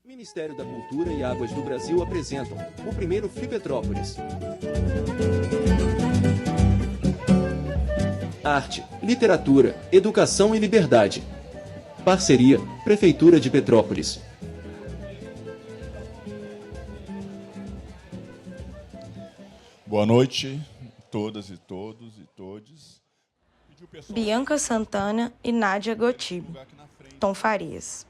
Ministério da Cultura e Águas do Brasil apresentam o primeiro Flipetrópolis. Arte, literatura, educação e liberdade. Parceria, Prefeitura de Petrópolis. Boa noite, todas e todos e todes. Bianca Santana e Nádia Gotibo. Tom Farias.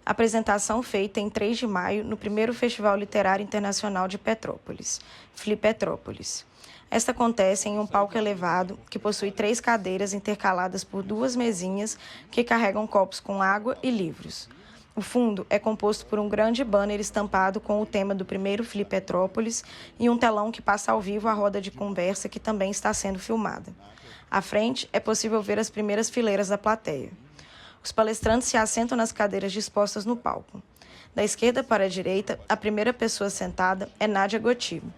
Apresentação feita em 3 de maio no primeiro Festival Literário Internacional de Petrópolis, Flipetrópolis. Esta acontece em um palco elevado que possui 3 cadeiras intercaladas por 2 mesinhas que carregam copos com água e livros. O fundo é composto por um grande banner estampado com o tema do primeiro Flipetrópolis e um telão que passa ao vivo a roda de conversa que também está sendo filmada. À frente é possível ver as primeiras fileiras da plateia. Os palestrantes se assentam nas cadeiras dispostas no palco. Da esquerda para a direita, a primeira pessoa sentada é Nádia Gotibo,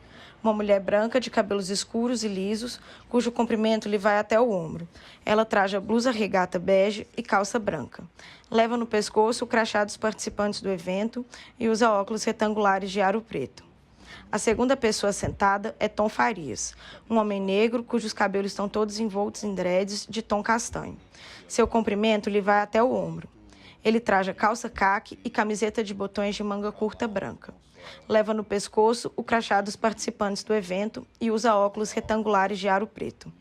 uma mulher branca de cabelos escuros e lisos, cujo comprimento lhe vai até o ombro. Ela traja blusa regata bege e calça branca. Leva no pescoço o crachá dos participantes do evento e usa óculos retangulares de aro preto. A segunda pessoa sentada é Tom Farias, um homem negro cujos cabelos estão todos envoltos em dreads de tom castanho. Seu comprimento lhe vai até o ombro. Ele traja calça caque e camiseta de botões de manga curta branca. Leva no pescoço o crachá dos participantes do evento e usa óculos retangulares de aro preto.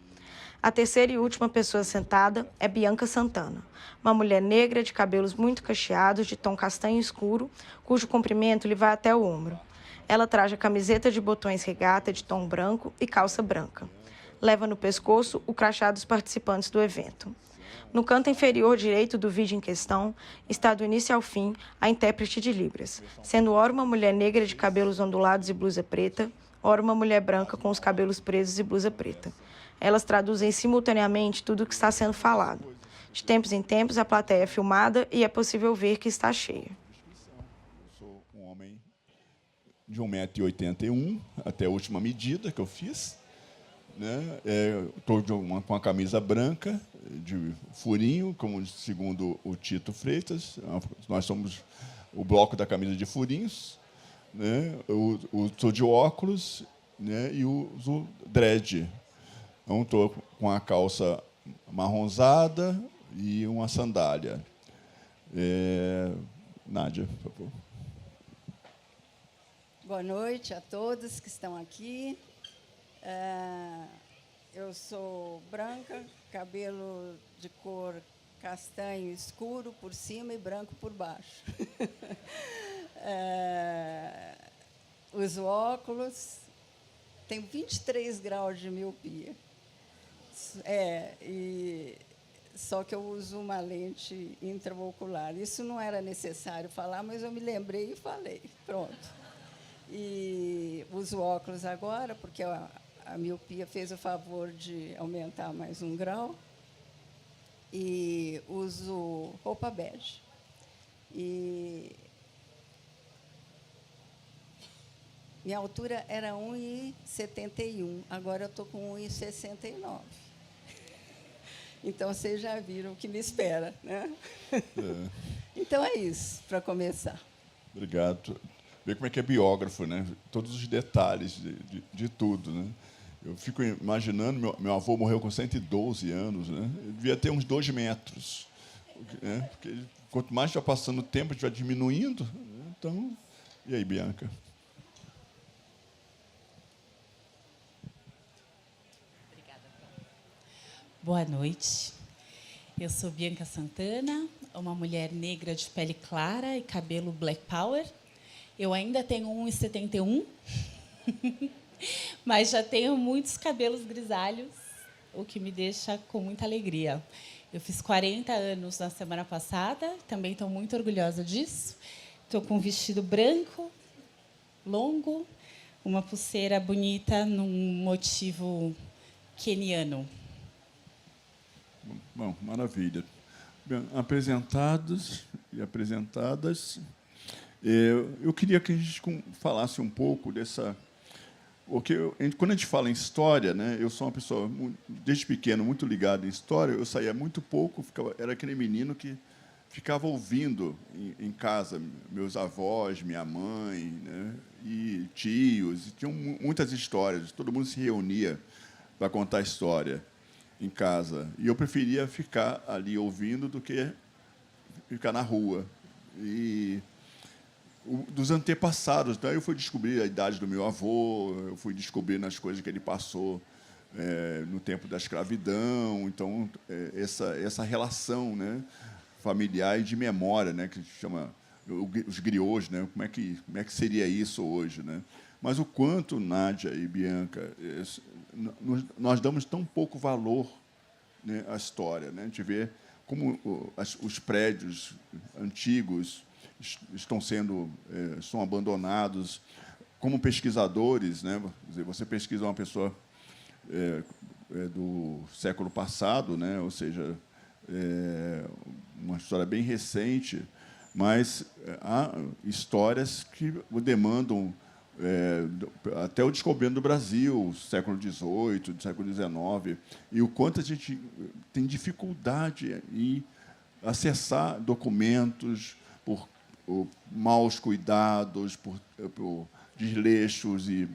A terceira e última pessoa sentada é Bianca Santana, uma mulher negra de cabelos muito cacheados de tom castanho escuro, cujo comprimento lhe vai até o ombro. Ela traja camiseta de botões regata de tom branco e calça branca. Leva no pescoço o crachá dos participantes do evento. No canto inferior direito do vídeo em questão está do início ao fim a intérprete de Libras, sendo ora uma mulher negra de cabelos ondulados e blusa preta, ora uma mulher branca com os cabelos presos e blusa preta. Elas traduzem simultaneamente tudo o que está sendo falado. De tempos em tempos, a plateia é filmada e é possível ver que está cheia. Eu sou um homem de 1,81 m, até a última medida que eu fiz. Estou com a camisa branca, de furinho, como segundo o Tito Freitas. Nós somos o bloco da camisa de furinhos. Eu estou de óculos, e uso dread. Então, estou com a calça marronzada e uma sandália. Nádia, por favor. Boa noite a todos que estão aqui. Eu sou branca, cabelo de cor castanho escuro por cima e branco por baixo. Uso óculos, tenho 23 graus de miopia. Só que eu uso uma lente intraocular. Isso não era necessário falar, mas eu me lembrei e falei. Pronto. E uso óculos agora, porque a miopia fez o favor de aumentar mais 1 grau. E uso roupa bege. E minha altura era 1,71, agora eu estou com 1,69. Então, vocês já viram o que me espera, né? Então, é isso, para começar. Obrigado. Ver como é que é biógrafo, né? Todos os detalhes de tudo, né? Eu fico imaginando, meu avô morreu com 112 anos, né? Ele devia ter uns 2 metros. Né? Porque quanto mais vai passando o tempo, a gente vai diminuindo. Né? Então, e aí, Bianca? Obrigada. Boa noite. Eu sou Bianca Santana, uma mulher negra de pele clara e cabelo black power. Eu ainda tenho 1,71, mas já tenho muitos cabelos grisalhos, o que me deixa com muita alegria. Eu fiz 40 anos na semana passada, também estou muito orgulhosa disso. Estou com um vestido branco, longo, uma pulseira bonita num motivo queniano. Bom, maravilha. Bem, apresentados e apresentadas, eu queria que a gente falasse um pouco dessa Porque quando a gente fala em história, né, eu sou uma pessoa, desde pequeno, muito ligada em história, eu saía muito pouco, era aquele menino que ficava ouvindo em casa meus avós, minha mãe, né, e tios, e tinham muitas histórias, todo mundo se reunia para contar história em casa. E eu preferia ficar ali ouvindo do que ficar na rua. E dos antepassados, então eu fui descobrir a idade do meu avô, eu fui descobrindo as coisas que ele passou no tempo da escravidão, então essa relação, né, familiar e de memória, né, que chama os griots, né, como é que seria isso hoje, né? Mas o quanto Nádia e Bianca nós damos tão pouco valor, né, à história, né? A gente vê como os prédios antigos são abandonados. Como pesquisadores, né? Você pesquisa uma pessoa do século passado, né? Ou seja, uma história bem recente, mas há histórias que demandam até o descobrimento do Brasil, século XVIII, século XIX, e o quanto a gente tem dificuldade em acessar documentos por maus cuidados, por desleixos e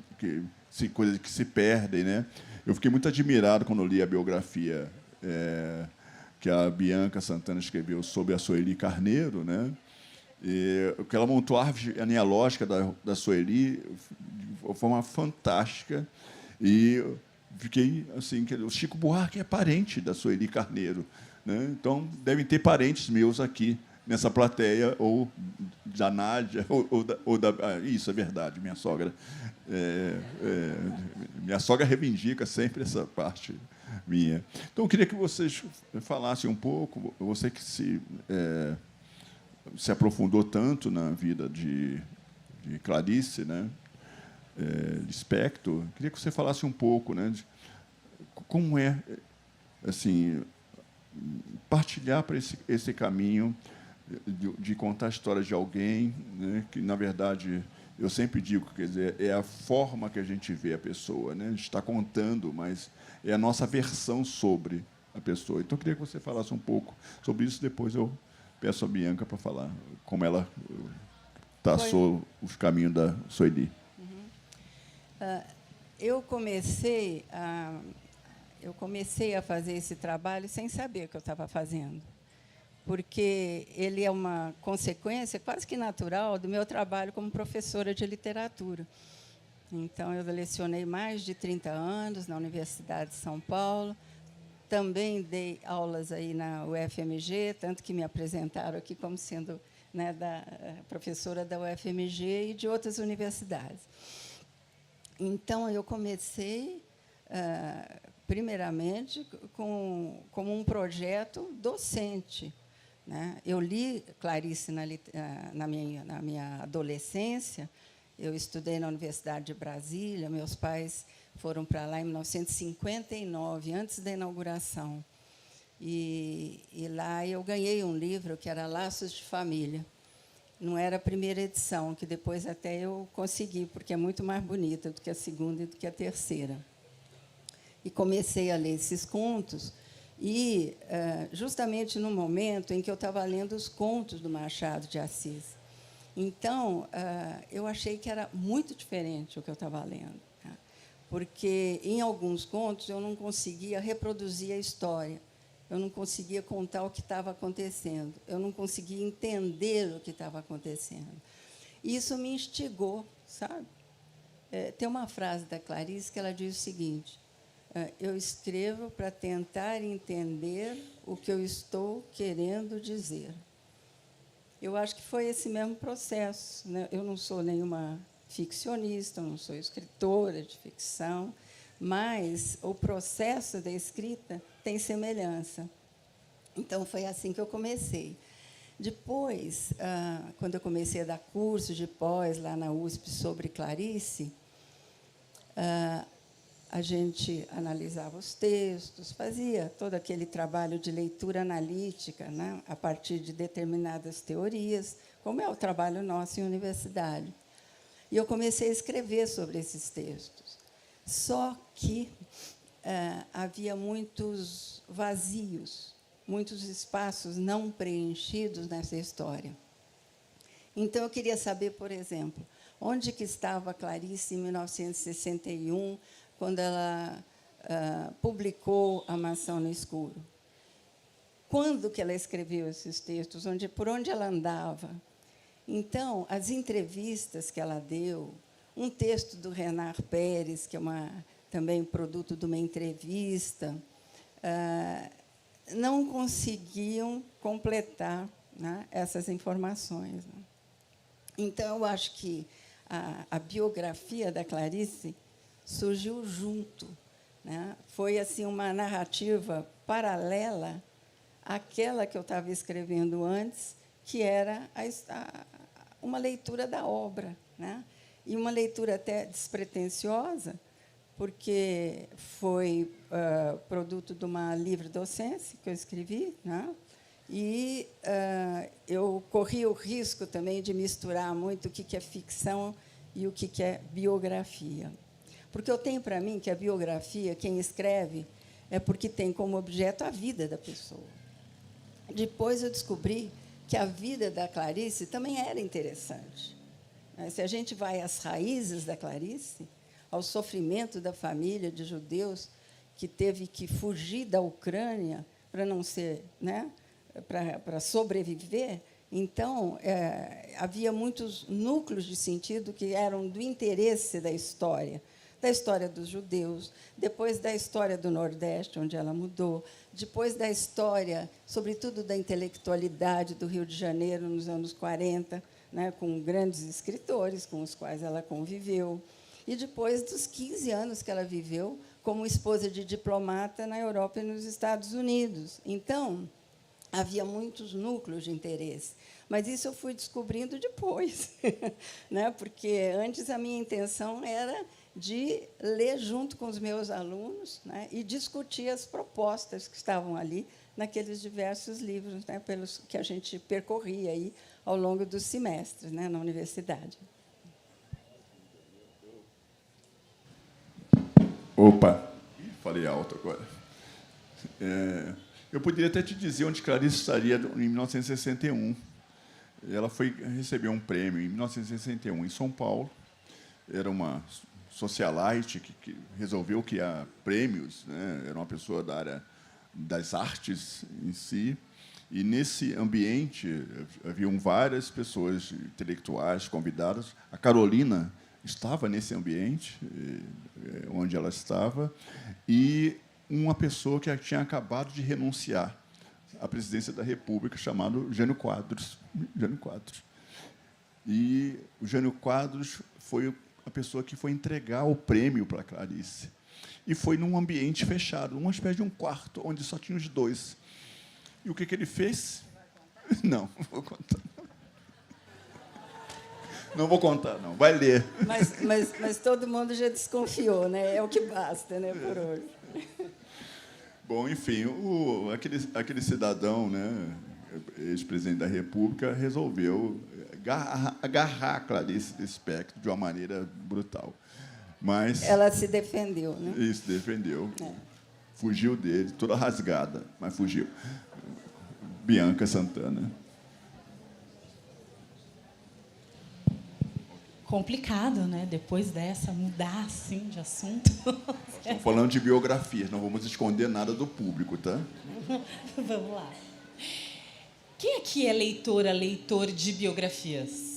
coisas que se perdem, né? Eu fiquei muito admirado quando eu li a biografia que a Bianca Santana escreveu sobre a Sueli Carneiro, né? Que ela montou a árvore genealógica da Sueli de uma forma fantástica, e fiquei assim, que o Chico Buarque é parente da Sueli Carneiro, né? Então devem ter parentes meus aqui nessa plateia, ou da Nádia, ou da isso é verdade, minha sogra. Minha sogra reivindica sempre essa parte minha. Então, eu queria que vocês falassem um pouco, você que se aprofundou tanto na vida de Clarice, né, Lispector, queria que você falasse um pouco, né, de como é assim, partilhar para esse caminho de contar a história de alguém, né, que, na verdade, eu sempre digo, quer dizer, é a forma que a gente vê a pessoa, né? A gente está contando, mas é a nossa versão sobre a pessoa. Então, eu queria que você falasse um pouco sobre isso, depois eu peço a Bianca para falar como ela traçou os caminhos da Sueli. Eu comecei a fazer esse trabalho sem saber o que eu estava fazendo, porque ele é uma consequência quase que natural do meu trabalho como professora de literatura. Então, eu lecionei mais de 30 anos na Universidade de São Paulo, também dei aulas aí na UFMG, tanto que me apresentaram aqui como sendo, né, professora da UFMG e de outras universidades. Então, eu comecei, primeiramente, como um projeto docente, né? Eu li Clarice na minha adolescência. Eu estudei na Universidade de Brasília, meus pais foram para lá em 1959, antes da inauguração. E lá eu ganhei um livro que era Laços de Família. Não era a primeira edição, que depois até eu consegui, porque é muito mais bonita do que a segunda e do que a terceira. E comecei a ler esses contos, e justamente no momento em que eu estava lendo os contos do Machado de Assis. Então, eu achei que era muito diferente o que eu estava lendo, tá? Porque, em alguns contos, eu não conseguia reproduzir a história, eu não conseguia contar o que estava acontecendo, eu não conseguia entender o que estava acontecendo. E isso me instigou, sabe? Tem uma frase da Clarice que ela diz o seguinte: eu escrevo para tentar entender o que eu estou querendo dizer. Eu acho que foi esse mesmo processo, né? Eu não sou nenhuma ficcionista, eu não sou escritora de ficção, mas o processo da escrita tem semelhança. Então, foi assim que eu comecei. Depois, quando eu comecei a dar curso de pós lá na USP sobre Clarice, a gente analisava os textos, fazia todo aquele trabalho de leitura analítica, né, a partir de determinadas teorias, como é o trabalho nosso em universidade. E eu comecei a escrever sobre esses textos. Só que havia muitos vazios, muitos espaços não preenchidos nessa história. Então, eu queria saber, por exemplo, onde que estava Clarice em 1961, quando ela publicou A Mansão no Escuro? Quando que ela escreveu esses textos? Por onde ela andava? Então, as entrevistas que ela deu, um texto do Renar Pérez, que é também produto de uma entrevista, não conseguiam completar, né, essas informações. Né? Então, eu acho que a biografia da Clarice surgiu junto. Né? Foi assim, uma narrativa paralela àquela que eu estava escrevendo antes, que era uma leitura da obra, né? E uma leitura até despretensiosa, porque foi produto de uma livre-docência que eu escrevi, né? E eu corri o risco também de misturar muito o que é ficção e o que é biografia. Porque eu tenho para mim que a biografia, quem escreve, é porque tem como objeto a vida da pessoa. Depois eu descobri que a vida da Clarice também era interessante. Se a gente vai às raízes da Clarice, ao sofrimento da família de judeus que teve que fugir da Ucrânia para não ser, né, para sobreviver, então havia muitos núcleos de sentido que eram do interesse da história dos judeus, depois da história do Nordeste, onde ela mudou, depois da história, sobretudo, da intelectualidade do Rio de Janeiro, nos anos 40, né, com grandes escritores com os quais ela conviveu, e depois dos 15 anos que ela viveu como esposa de diplomata na Europa e nos Estados Unidos. Então, havia muitos núcleos de interesse. Mas isso eu fui descobrindo depois, né, porque antes a minha intenção era de ler junto com os meus alunos, né, e discutir as propostas que estavam ali naqueles diversos livros, né, pelos que a gente percorria aí ao longo dos semestres, né, na universidade. Opa, falei alto agora. Eu poderia até te dizer onde Clarice estaria em 1961. Ela recebeu um prêmio em 1961 em São Paulo. Era uma socialite que resolveu criar prêmios, né? Era uma pessoa da área das artes em si. E, nesse ambiente, haviam várias pessoas intelectuais convidadas. A Carolina estava nesse ambiente, onde ela estava, e uma pessoa que tinha acabado de renunciar à presidência da República, chamado Jânio Quadros. E o Jânio Quadros foi a pessoa que foi entregar o prêmio para a Clarice. E foi num ambiente fechado, uma espécie de um quarto, onde só tinha os dois. E o que ele fez? Não vou contar. Não vou contar, não. Vai ler. Mas todo mundo já desconfiou, né? É o que basta, né, por hoje. Bom, enfim, aquele cidadão, né, ex-presidente da República, resolveu agarrar a Clarice Lispector de uma maneira brutal. Mas ela se defendeu, né? Isso, defendeu. Fugiu dele, toda rasgada, mas fugiu. Bianca Santana. Complicado, né? Depois dessa, mudar assim de assunto. Estamos falando de biografias, não vamos esconder nada do público, tá? Vamos lá. Quem aqui é leitor de biografias?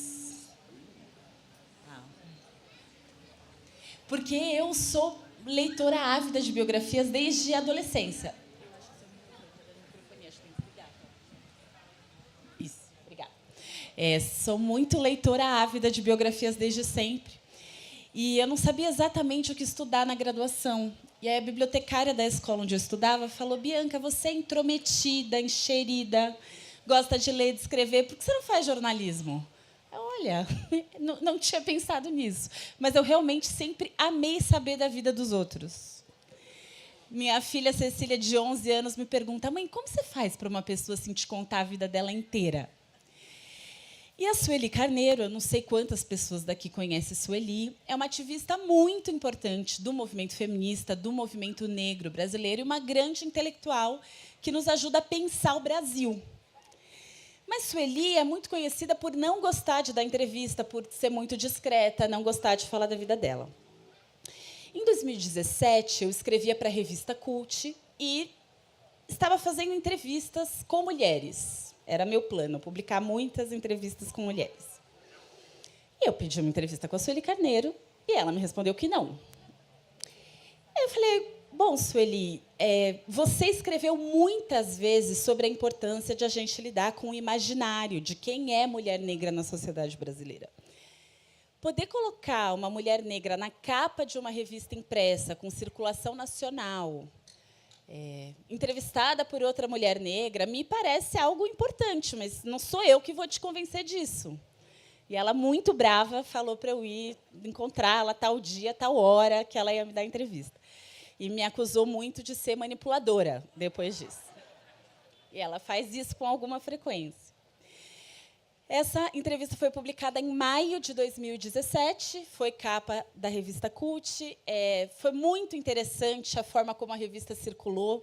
Porque eu sou leitora ávida de biografias desde a adolescência. Isso, obrigada. Sou muito leitora ávida de biografias desde sempre. E eu não sabia exatamente o que estudar na graduação. E aí a bibliotecária da escola onde eu estudava falou: Bianca, você é intrometida, encherida, gosta de ler e de escrever, por que você não faz jornalismo? Olha, não tinha pensado nisso, mas eu realmente sempre amei saber da vida dos outros. Minha filha Cecília, de 11 anos, me pergunta: mãe, como você faz para uma pessoa assim, te contar a vida dela inteira? E a Sueli Carneiro, eu não sei quantas pessoas daqui conhecem Sueli, é uma ativista muito importante do movimento feminista, do movimento negro brasileiro, e uma grande intelectual que nos ajuda a pensar o Brasil. Mas Sueli é muito conhecida por não gostar de dar entrevista, por ser muito discreta, não gostar de falar da vida dela. Em 2017, eu escrevia para a revista Cult e estava fazendo entrevistas com mulheres. Era meu plano, publicar muitas entrevistas com mulheres. E eu pedi uma entrevista com a Sueli Carneiro e ela me respondeu que não. Eu falei, bom, Sueli, você escreveu muitas vezes sobre a importância de a gente lidar com o imaginário de quem é mulher negra na sociedade brasileira. Poder colocar uma mulher negra na capa de uma revista impressa, com circulação nacional, entrevistada por outra mulher negra, me parece algo importante, mas não sou eu que vou te convencer disso. E ela, muito brava, falou para eu ir encontrá-la tal dia, tal hora, que ela ia me dar entrevista. E me acusou muito de ser manipuladora depois disso. E ela faz isso com alguma frequência. Essa entrevista foi publicada em maio de 2017, foi capa da revista Cult. Foi muito interessante a forma como a revista circulou.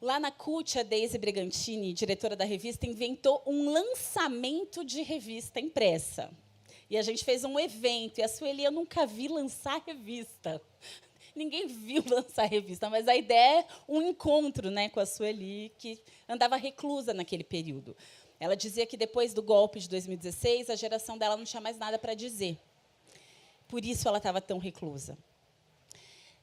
Lá na Cult, a Deise Bregantini, diretora da revista, inventou um lançamento de revista impressa. E a gente fez um evento, e a Sueli eu nunca vi lançar revista. Ninguém viu lançar revista, mas a ideia é um encontro, né, com a Sueli, que andava reclusa naquele período. Ela dizia que, depois do golpe de 2016, a geração dela não tinha mais nada para dizer. Por isso ela estava tão reclusa.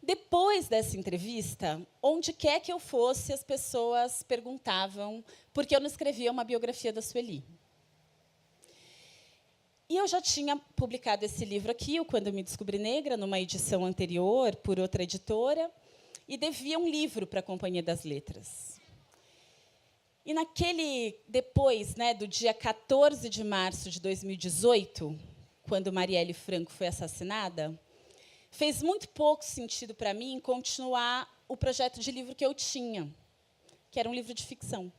Depois dessa entrevista, onde quer que eu fosse, as pessoas perguntavam por que eu não escrevia uma biografia da Sueli. E eu já tinha publicado esse livro aqui, o Quando Eu Me Descobri Negra, numa edição anterior, por outra editora, e devia um livro para a Companhia das Letras. E depois, né, do dia 14 de março de 2018, quando Marielle Franco foi assassinada, fez muito pouco sentido para mim continuar o projeto de livro que eu tinha, que era um livro de ficção.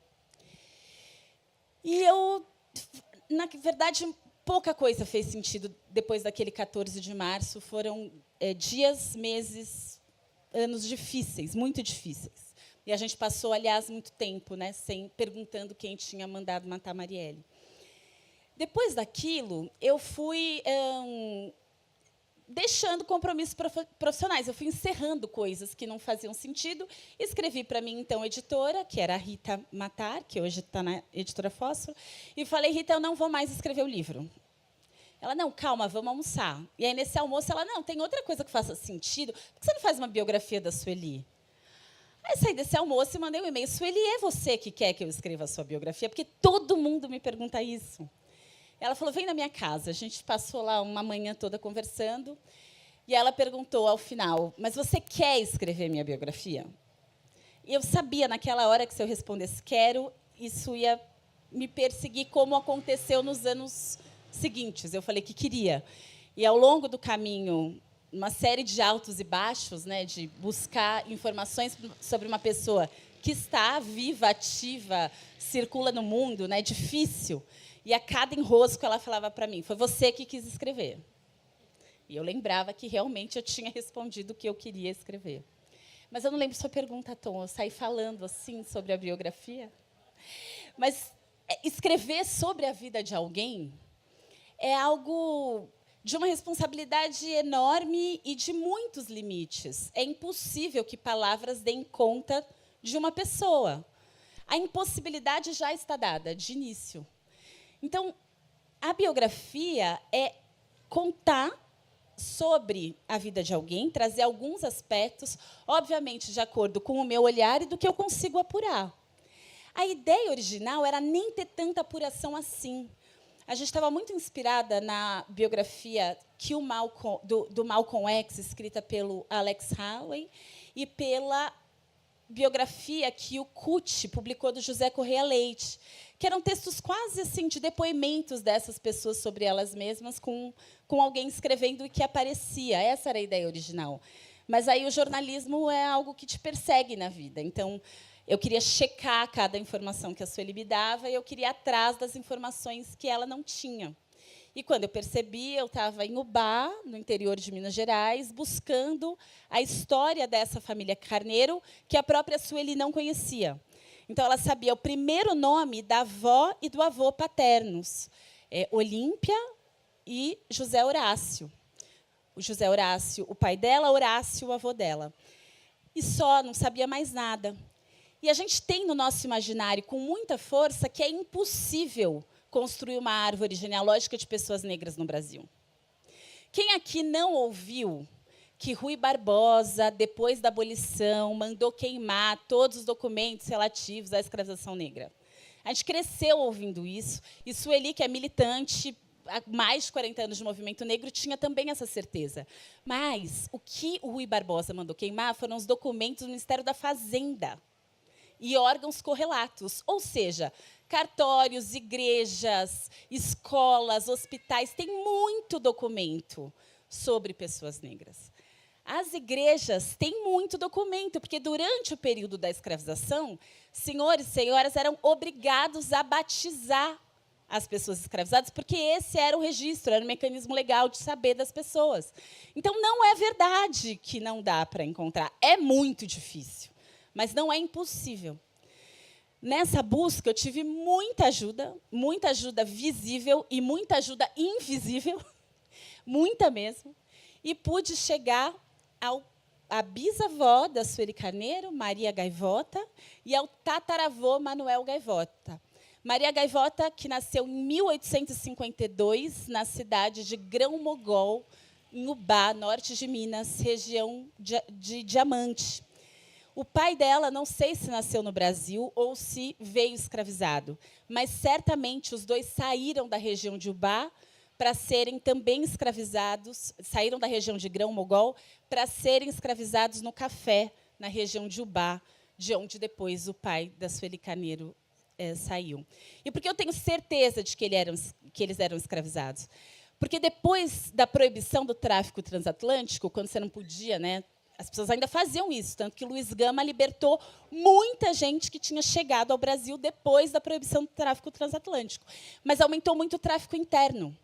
E eu, na verdade, pouca coisa fez sentido depois daquele 14 de março. Foram dias, meses, anos difíceis, muito difíceis. E a gente passou, aliás, muito tempo, né, perguntando quem tinha mandado matar Marielle. Depois daquilo, eu fui deixando compromissos profissionais. Eu fui encerrando coisas que não faziam sentido. Escrevi para mim, então, editora, que era a Rita Matar, que hoje está na Editora Fósforo, e falei, Rita, eu não vou mais escrever o livro. Ela, não, calma, vamos almoçar. E aí, nesse almoço, ela, não, tem outra coisa que faça sentido. Por que você não faz uma biografia da Sueli? Aí saí desse almoço e mandei um e-mail. Sueli, é você que quer que eu escreva a sua biografia? Porque todo mundo me pergunta isso. Ela falou, vem na minha casa. A gente passou lá uma manhã toda conversando. E ela perguntou, ao final, mas você quer escrever minha biografia? E eu sabia, naquela hora, que se eu respondesse quero, isso ia me perseguir, como aconteceu nos anos seguintes. Eu falei que queria. E, ao longo do caminho, uma série de altos e baixos, né, de buscar informações sobre uma pessoa que está viva, ativa, circula no mundo, né, difícil. E, a cada enrosco, ela falava para mim, foi você que quis escrever. E eu lembrava que, realmente, eu tinha respondido o que eu queria escrever. Mas eu não lembro sua pergunta, Tom. Eu saí falando assim sobre a biografia. Mas escrever sobre a vida de alguém é algo de uma responsabilidade enorme e de muitos limites. É impossível que palavras deem conta de uma pessoa. A impossibilidade já está dada, de início. Então, a biografia é contar sobre a vida de alguém, trazer alguns aspectos, obviamente, de acordo com o meu olhar e do que eu consigo apurar. A ideia original era nem ter tanta apuração assim. A gente estava muito inspirada na biografia do Malcolm X, escrita pelo Alex Haley, e pela biografia que o CUT publicou do José Correia Leite, que eram textos quase assim de depoimentos dessas pessoas sobre elas mesmas, com alguém escrevendo o que aparecia. Essa era a ideia original. Mas aí o jornalismo é algo que te persegue na vida. Então, eu queria checar cada informação que a Sueli me dava e eu queria ir atrás das informações que ela não tinha. E, quando eu percebi, eu estava em Ubá, no interior de Minas Gerais, buscando a história dessa família Carneiro, que a própria Sueli não conhecia. Então, ela sabia o primeiro nome da avó e do avô paternos, Olímpia e José Horácio. O José Horácio, o pai dela, Horácio, o avô dela. E só, não sabia mais nada. E a gente tem no nosso imaginário, com muita força, que é impossível construir uma árvore genealógica de pessoas negras no Brasil. Quem aqui não ouviu que Rui Barbosa, depois da abolição, mandou queimar todos os documentos relativos à escravização negra? A gente cresceu ouvindo isso, e Sueli, que é militante há mais de 40 anos de movimento negro, tinha também essa certeza. Mas o que o Rui Barbosa mandou queimar foram os documentos do Ministério da Fazenda e órgãos correlatos, ou seja, cartórios, igrejas, escolas, hospitais, tem muito documento sobre pessoas negras. As igrejas têm muito documento, porque, durante o período da escravização, senhores e senhoras eram obrigados a batizar as pessoas escravizadas, porque esse era o registro, era o mecanismo legal de saber das pessoas. Então, não é verdade que não dá para encontrar. É muito difícil, mas não é impossível. Nessa busca, eu tive muita ajuda visível e muita ajuda invisível, muita mesmo, e pude chegar à bisavó da Sueli Carneiro, Maria Gaivota, e ao tataravô Manuel Gaivota. Maria Gaivota, que nasceu em 1852, na cidade de Grão-Mogol, em Ubá, norte de Minas, região de Diamante. O pai dela, não sei se nasceu no Brasil ou se veio escravizado, mas, certamente, os dois saíram da região de Ubá para serem também escravizados, saíram da região de Grão-Mogol para serem escravizados no Café, na região de Ubá, de onde depois o pai da Sueli Carneiro saiu. E por que eu tenho certeza de que eles eram escravizados? Porque, depois da proibição do tráfico transatlântico, quando você não podia, né, as pessoas ainda faziam isso, tanto que Luiz Gama libertou muita gente que tinha chegado ao Brasil depois da proibição do tráfico transatlântico. Mas aumentou muito o tráfico interno.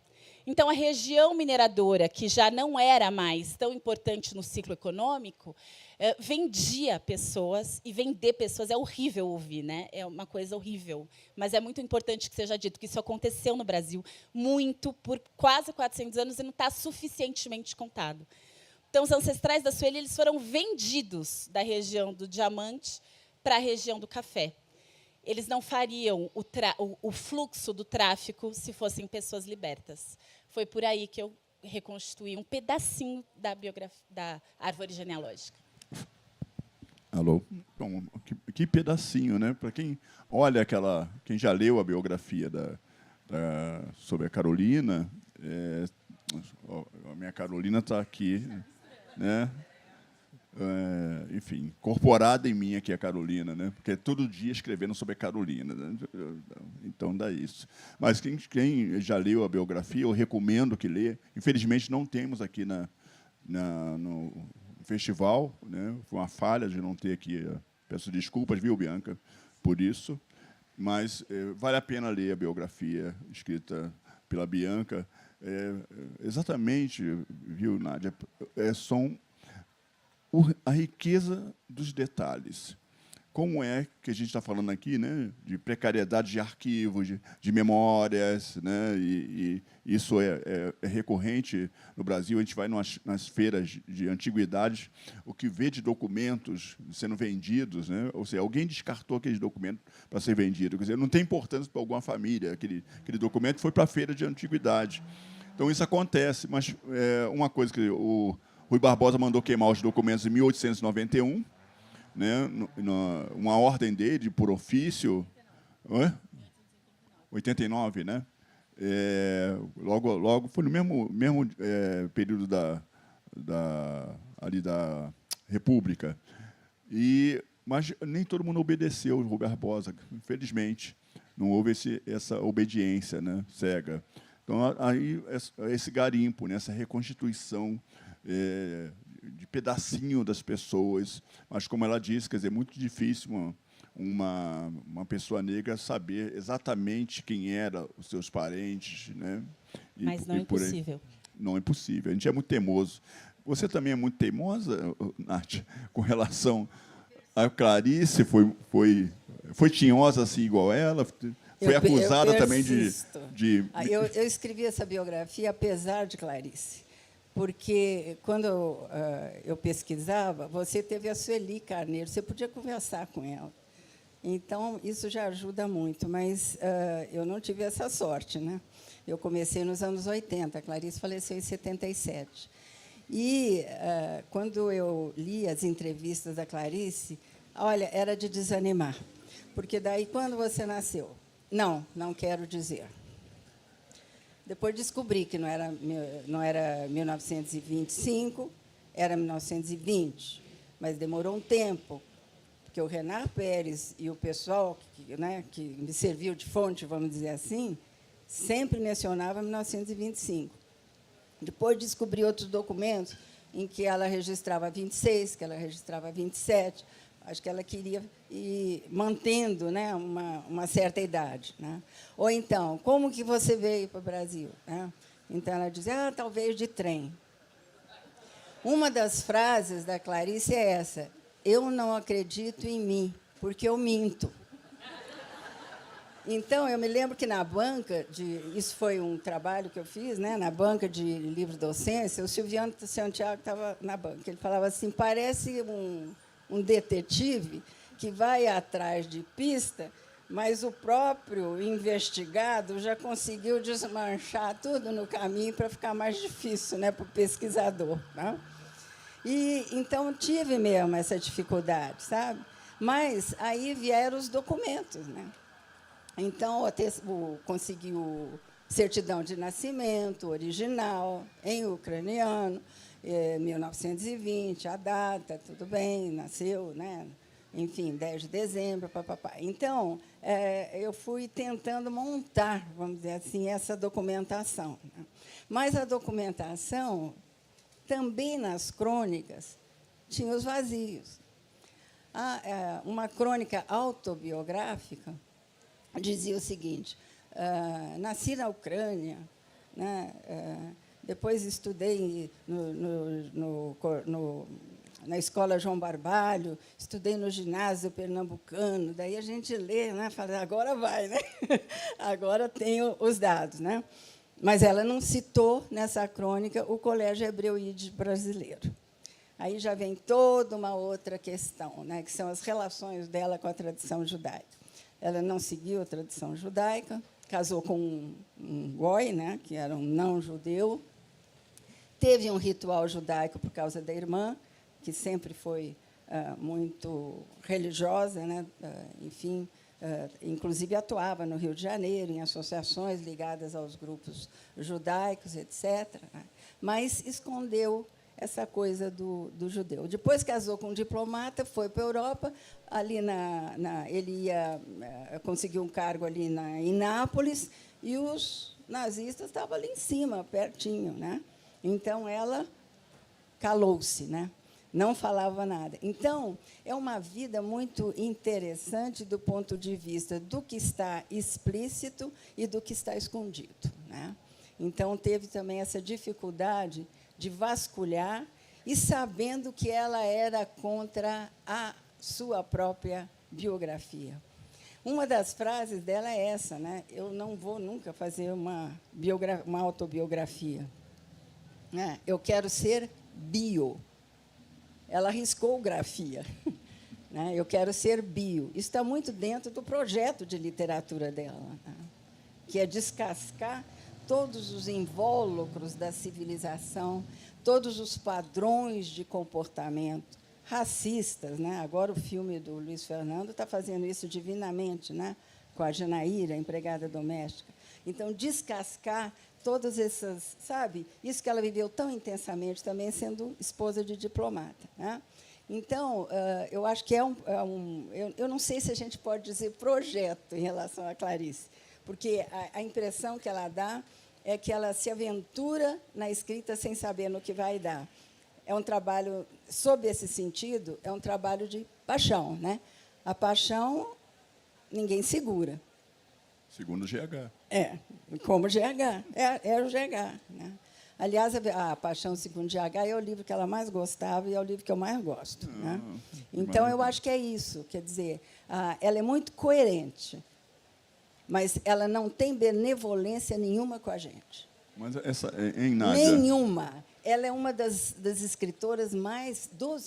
Então, a região mineradora, que já não era mais tão importante no ciclo econômico, vendia pessoas, e vender pessoas é horrível ouvir, né? É uma coisa horrível. Mas é muito importante que seja dito que isso aconteceu no Brasil muito, por quase 400 anos, e não está suficientemente contado. Então, os ancestrais da Sueli, eles foram vendidos da região do Diamante para a região do Café. Eles não fariam o fluxo do tráfico se fossem pessoas libertas. Foi por aí que eu reconstruí um pedacinho da árvore genealógica. Alô? Bom, que pedacinho, né? Para quem olha quem já leu a biografia sobre a Carolina, a minha Carolina está aqui, né? Enfim, incorporada em mim aqui a Carolina, né? Porque todo dia escrevendo sobre a Carolina, né? Então dá isso. Mas quem já leu a biografia, eu recomendo que lê. Infelizmente não temos aqui no festival, né? Foi uma falha de não ter aqui. Peço desculpas, viu, Bianca, por isso. Mas vale a pena ler a biografia escrita pela Bianca. Exatamente, viu, Nádia? São a riqueza dos detalhes. Como é que a gente está falando aqui, né, de precariedade de arquivos, de memórias, né, e isso é recorrente no Brasil. A gente vai nas feiras de antiguidades, o que vê de documentos sendo vendidos, né, ou seja, alguém descartou aquele documento para ser vendido. Quer dizer, não tem importância para alguma família. Aquele documento foi para a feira de antiguidade. Então, isso acontece. Mas uma coisa que o Rui Barbosa mandou queimar os documentos em 1891, né, uma ordem dele, por ofício. 89, né? Logo foi no mesmo período ali da República. Mas nem todo mundo obedeceu o Rui Barbosa, infelizmente. Não houve essa obediência, né, cega. Então, aí, esse garimpo, né, essa reconstituição de pedacinho das pessoas, mas, como ela disse, quer dizer, é muito difícil uma pessoa negra saber exatamente quem eram os seus parentes, né? Mas não é impossível. Não é possível. A gente é muito teimoso. Você também é muito teimosa, Nath, com relação a Clarice? Foi tinhosa assim igual ela? Foi acusada também de... Eu escrevi essa biografia apesar de Clarice, porque, quando eu pesquisava, você teve a Sueli Carneiro, você podia conversar com ela. Então, isso já ajuda muito, mas eu não tive essa sorte, né? Eu comecei nos anos 80, a Clarice faleceu em 77. E, quando eu li as entrevistas da Clarice, olha, era de desanimar. Porque daí, quando você nasceu? Não quero dizer. Depois descobri que não era 1925, era 1920, mas demorou um tempo, porque o Renar Pérez e o pessoal que me serviu de fonte, vamos dizer assim, sempre mencionava 1925. Depois descobri outros documentos em que ela registrava 26, que ela registrava 27. Acho que ela queria ir mantendo, né, uma certa idade, né? Ou então, como que você veio para o Brasil, né? Então, ela dizia, talvez de trem. Uma das frases da Clarice é essa: eu não acredito em mim, porque eu minto. Então, eu me lembro que na banca, isso foi um trabalho que eu fiz, né, na banca de livro-docência, o Silviano Santiago estava na banca. Ele falava assim, parece um detetive que vai atrás de pista, mas o próprio investigado já conseguiu desmanchar tudo no caminho para ficar mais difícil, né, para o pesquisador, né? E, então, tive mesmo essa dificuldade, sabe? Mas aí vieram os documentos, né? Então, consegui certidão de nascimento original, em ucraniano, 1920, a data, tudo bem, nasceu, né? Enfim, 10 de dezembro, papapá. Então, eu fui tentando montar, vamos dizer assim, essa documentação, né? Mas a documentação, também nas crônicas, tinha os vazios. Uma crônica autobiográfica dizia o seguinte, nasci na Ucrânia, né? Depois estudei na Escola João Barbalho, estudei no ginásio pernambucano, daí a gente lê, né? Fala, agora vai, né? Agora tenho os dados, né? Mas ela não citou, nessa crônica, o Colégio Hebreu-Yiddish brasileiro. Aí já vem toda uma outra questão, né? Que são as relações dela com a tradição judaica. Ela não seguiu a tradição judaica, casou com um goi, né, que era um não-judeu, teve um ritual judaico por causa da irmã, que sempre foi muito religiosa, né, enfim, inclusive atuava no Rio de Janeiro, em associações ligadas aos grupos judaicos, etc., né, mas escondeu essa coisa do judeu. Depois casou com um diplomata, foi para a Europa, ali ele conseguiu um cargo ali em Nápoles, e os nazistas estavam ali em cima, pertinho, né? Então, ela calou-se, né? Não falava nada. Então, é uma vida muito interessante do ponto de vista do que está explícito e do que está escondido, né? Então, teve também essa dificuldade de vasculhar e sabendo que ela era contra a sua própria biografia. Uma das frases dela é essa, né? Eu não vou nunca fazer uma autobiografia, né? Eu quero ser bio. Ela riscou grafia, né? Eu quero ser bio. Isso está muito dentro do projeto de literatura dela, né? Que é descascar todos os invólucros da civilização, todos os padrões de comportamento racistas, né? Agora o filme do Luiz Fernando está fazendo isso divinamente, né? Com a Janaíra, a empregada doméstica. Então, descascar todas essas, sabe? Isso que ela viveu tão intensamente, também sendo esposa de diplomata, né? Então, eu acho que eu não sei se a gente pode dizer projeto em relação a Clarice, porque a impressão que ela dá é que ela se aventura na escrita sem saber no que vai dar. É um trabalho, sob esse sentido, é um trabalho de paixão, né? A paixão, ninguém segura. Segundo o GH. Como GH. É o GH. Né? Aliás, A Paixão Segundo GH é o livro que ela mais gostava e é o livro que eu mais gosto. Né? Então, eu acho que é isso. Quer dizer, ela é muito coerente, mas ela não tem benevolência nenhuma com a gente. Mas essa, em Nádia... Nenhuma. Ela é uma das escritoras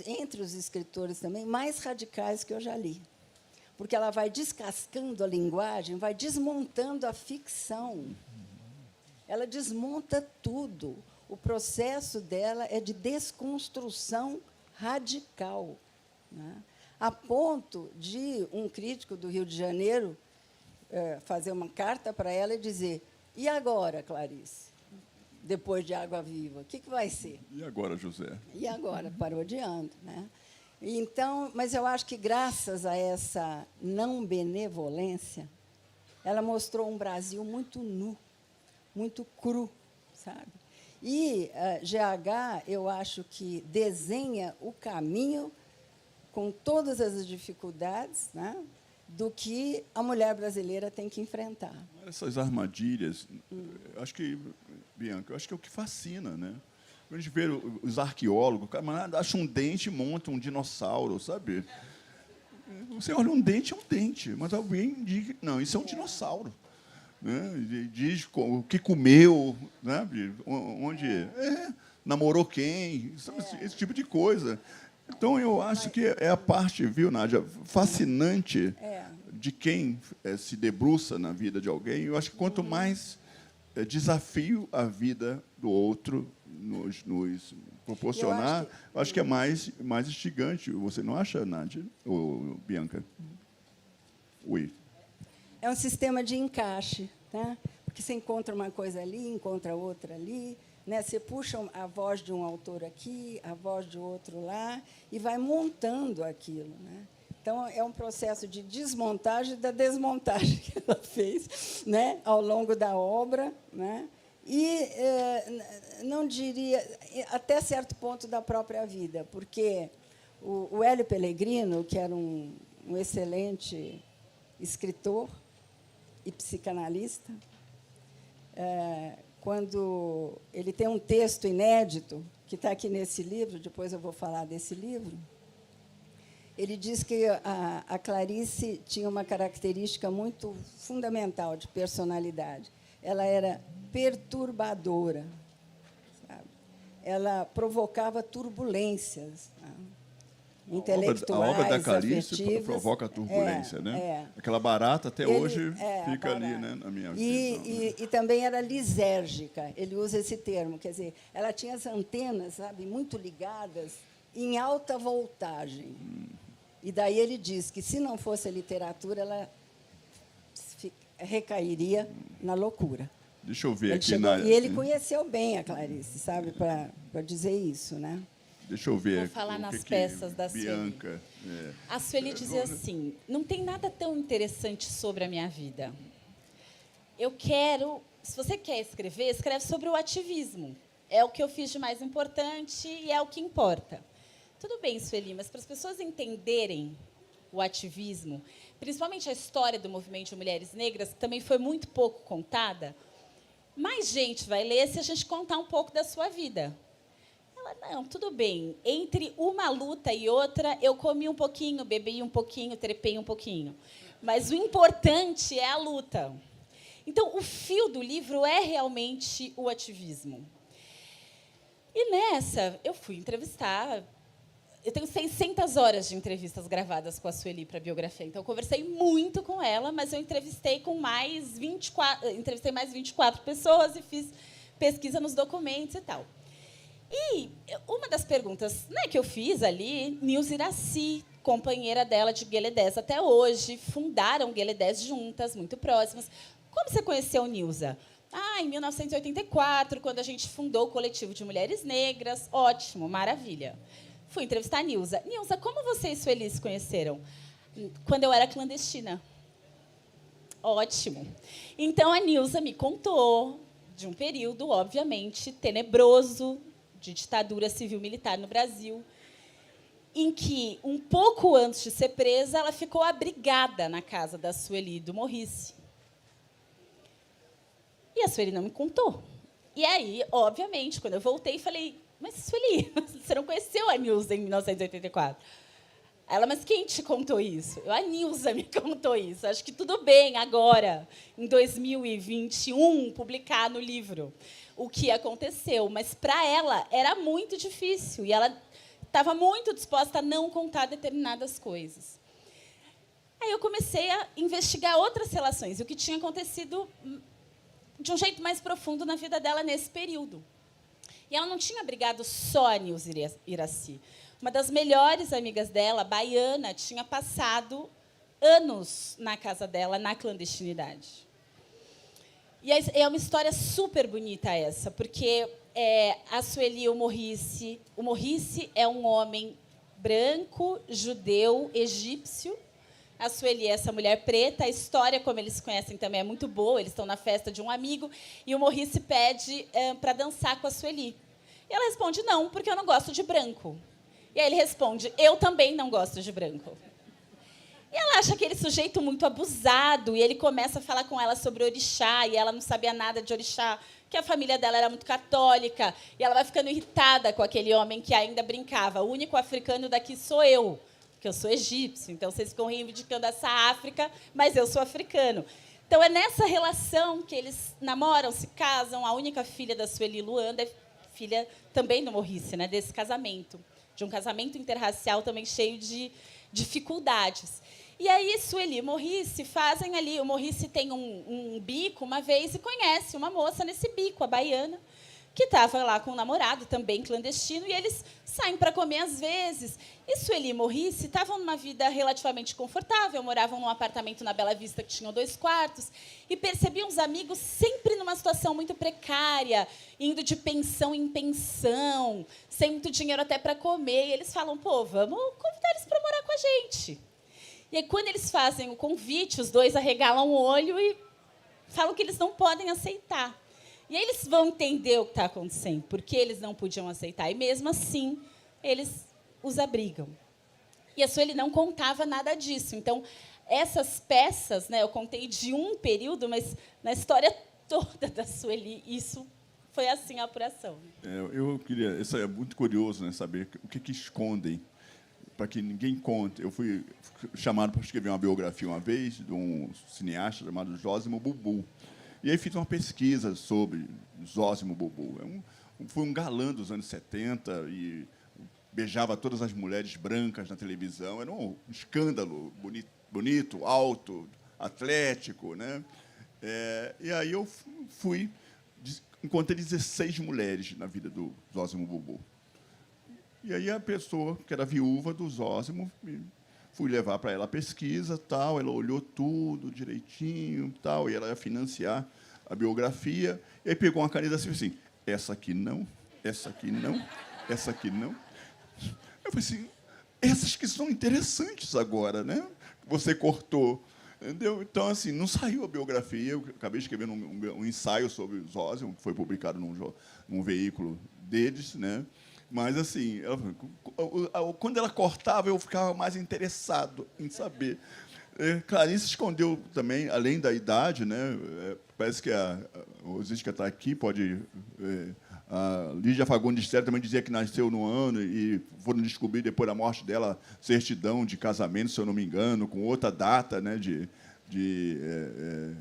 entre os escritores também, mais radicais que eu já li. Porque ela vai descascando a linguagem, vai desmontando a ficção. Ela desmonta tudo. O processo dela é de desconstrução radical, né? A ponto de um crítico do Rio de Janeiro fazer uma carta para ela e dizer: e agora, Clarice? Depois de Água Viva, o que vai ser? E agora, José? E agora, parodiando, né? Então, mas eu acho que, graças a essa não benevolência, ela mostrou um Brasil muito nu, muito cru, sabe? E GH, eu acho que desenha o caminho, com todas as dificuldades, né, do que a mulher brasileira tem que enfrentar. Essas armadilhas, acho que, Bianca, eu acho que é o que fascina, né? Quando a gente vê os arqueólogos, o cara acha um dente e monta um dinossauro, sabe? Você olha um dente, é um dente, mas alguém diz, não, isso é um dinossauro. Né? Diz o que comeu, né? Onde namorou quem, esse tipo de coisa. Então, eu acho que é a parte, viu, Nádia, fascinante de quem se debruça na vida de alguém. Eu acho que quanto mais desafio a vida do outro nos proporcionar, eu acho que é mais instigante. Você não acha, Nádia ou Bianca? Oi. É um sistema de encaixe, né? Porque você encontra uma coisa ali, encontra outra ali, né? Você puxa a voz de um autor aqui, a voz de outro lá, e vai montando aquilo, né? Então, é um processo de desmontagem da desmontagem que ela fez, né, ao longo da obra, né? E não diria, até certo ponto da própria vida, porque o Hélio Pellegrino, que era um excelente escritor e psicanalista, quando ele tem um texto inédito, que está aqui nesse livro, depois eu vou falar desse livro, ele diz que a Clarice tinha uma característica muito fundamental de personalidade. Ela era perturbadora, sabe? Ela provocava turbulências, né? Intelectuais, a obra da Clarice afetivas. Provoca turbulência, né? Aquela barata até hoje fica ali, né, na minha visão. E também era lisérgica, ele usa esse termo, quer dizer, ela tinha as antenas, sabe, muito ligadas, em alta voltagem. E daí ele diz que, se não fosse a literatura, ela recairia na loucura. Deixa eu ver aqui. E ele conheceu bem a Clarice, sabe, para dizer isso, né? Deixa eu ver. Vou falar nas peças da Bianca. Sueli. A Sueli dizia assim: não tem nada tão interessante sobre a minha vida. Eu quero, se você quer escrever, escreve sobre o ativismo. É o que eu fiz de mais importante e é o que importa. Tudo bem, Sueli, mas para as pessoas entenderem o ativismo, principalmente a história do movimento de mulheres negras, que também foi muito pouco contada, mais gente vai ler se a gente contar um pouco da sua vida. Ela, não, tudo bem. Entre uma luta e outra, eu comi um pouquinho, bebi um pouquinho, trepei um pouquinho. Mas o importante é a luta. Então, o fio do livro é realmente o ativismo. E nessa, eu fui entrevistar. Eu tenho 600 horas de entrevistas gravadas com a Sueli para a biografia. Então, eu conversei muito com ela, mas eu entrevistei mais 24 pessoas e fiz pesquisa nos documentos e tal. E uma das perguntas, né, que eu fiz ali, Nilza Iraci, companheira dela de Gueledés até hoje, fundaram Gueledés juntas, muito próximas. Como você conheceu Nilza? Em 1984, quando a gente fundou o Coletivo de Mulheres Negras. Ótimo, maravilha. Fui entrevistar a Nilza. Nilza, como você e Sueli se conheceram? Quando eu era clandestina. Ótimo. Então, a Nilza me contou de um período, obviamente, tenebroso, de ditadura civil-militar no Brasil. em que, um pouco antes de ser presa, ela ficou abrigada na casa da Sueli e do Morrice. E a Sueli não me contou. E aí, obviamente, quando eu voltei, falei, mas, Sueli, você não conheceu a Nilza em 1984? Ela, mas quem te contou isso? A Nilza me contou isso. Acho que tudo bem agora, em 2021, publicar no livro o que aconteceu. Mas, para ela, era muito difícil. E ela estava muito disposta a não contar determinadas coisas. Aí eu comecei a investigar outras relações, o que tinha acontecido de um jeito mais profundo na vida dela nesse período. E ela não tinha brigado só a Nilza Iraci. Uma das melhores amigas dela, baiana, tinha passado anos na casa dela, na clandestinidade. E é uma história super bonita essa, porque a Sueli e o Morrice é um homem branco, judeu, egípcio. A Sueli é essa mulher preta. A história, como eles se conhecem, também é muito boa. Eles estão na festa de um amigo e o Morrice pede para dançar com a Sueli. E ela responde, não, porque eu não gosto de branco. E aí ele responde, eu também não gosto de branco. E ela acha aquele sujeito muito abusado, e ele começa a falar com ela sobre orixá, e ela não sabia nada de orixá, que a família dela era muito católica, e ela vai ficando irritada com aquele homem que ainda brincava. O único africano daqui sou eu, porque eu sou egípcio, então vocês ficam reivindicando essa África, mas eu sou africano. Então, é nessa relação que eles namoram, se casam. A única filha da Sueli, Luanda, é filha também do Morrice, né, desse casamento, de um casamento interracial também cheio de dificuldades. E aí, Sueli e Morrice fazem ali... O Morrice tem um bico uma vez e conhece uma moça nesse bico, a baiana, que estava lá com um namorado, também clandestino, e eles saem para comer às vezes. E Sueli e Morrice estavam numa vida relativamente confortável, moravam num apartamento na Bela Vista que tinha 2 quartos, e percebiam os amigos sempre numa situação muito precária, indo de pensão em pensão, sem muito dinheiro até para comer. E eles falam, pô, vamos convidar eles para morar com a gente. E aí, quando eles fazem o convite, os dois arregalam o olho e falam que eles não podem aceitar. E aí eles vão entender o que está acontecendo, porque eles não podiam aceitar. E, mesmo assim, eles os abrigam. E a Sueli não contava nada disso. Então, essas peças, né, eu contei de um período, mas na história toda da Sueli, isso foi assim a apuração. Eu queria... Isso é muito curioso, né, saber o que escondem, para que ninguém conte. Eu fui chamado para escrever uma biografia uma vez de um cineasta chamado Zósimo Bubu. E aí fiz uma pesquisa sobre Zósimo Bubu. Foi um galã dos anos 70 e beijava todas as mulheres brancas na televisão. Era um escândalo, bonito, alto, atlético, né? E aí eu encontrei 16 mulheres na vida do Zósimo Bubu. E aí a pessoa, que era viúva do Zósimo, fui levar para ela a pesquisa, tal, ela olhou tudo direitinho, tal, e ela ia financiar a biografia, e aí pegou uma caneta assim, essa aqui não, essa aqui não, essa aqui não. Eu falei assim, essas que são interessantes agora, né? Você cortou. Entendeu? Então, assim, não saiu a biografia, eu acabei escrevendo um ensaio sobre o Zósimo, que foi publicado num veículo deles, né? Mas, assim, quando ela cortava, eu ficava mais interessado em saber. Clarice escondeu também, além da idade, né? Parece que a Rosística está aqui, pode... A Lígia Fagundes Terra também dizia que nasceu no ano e foram descobrir, depois da morte dela, certidão de casamento, se eu não me engano, com outra data, né?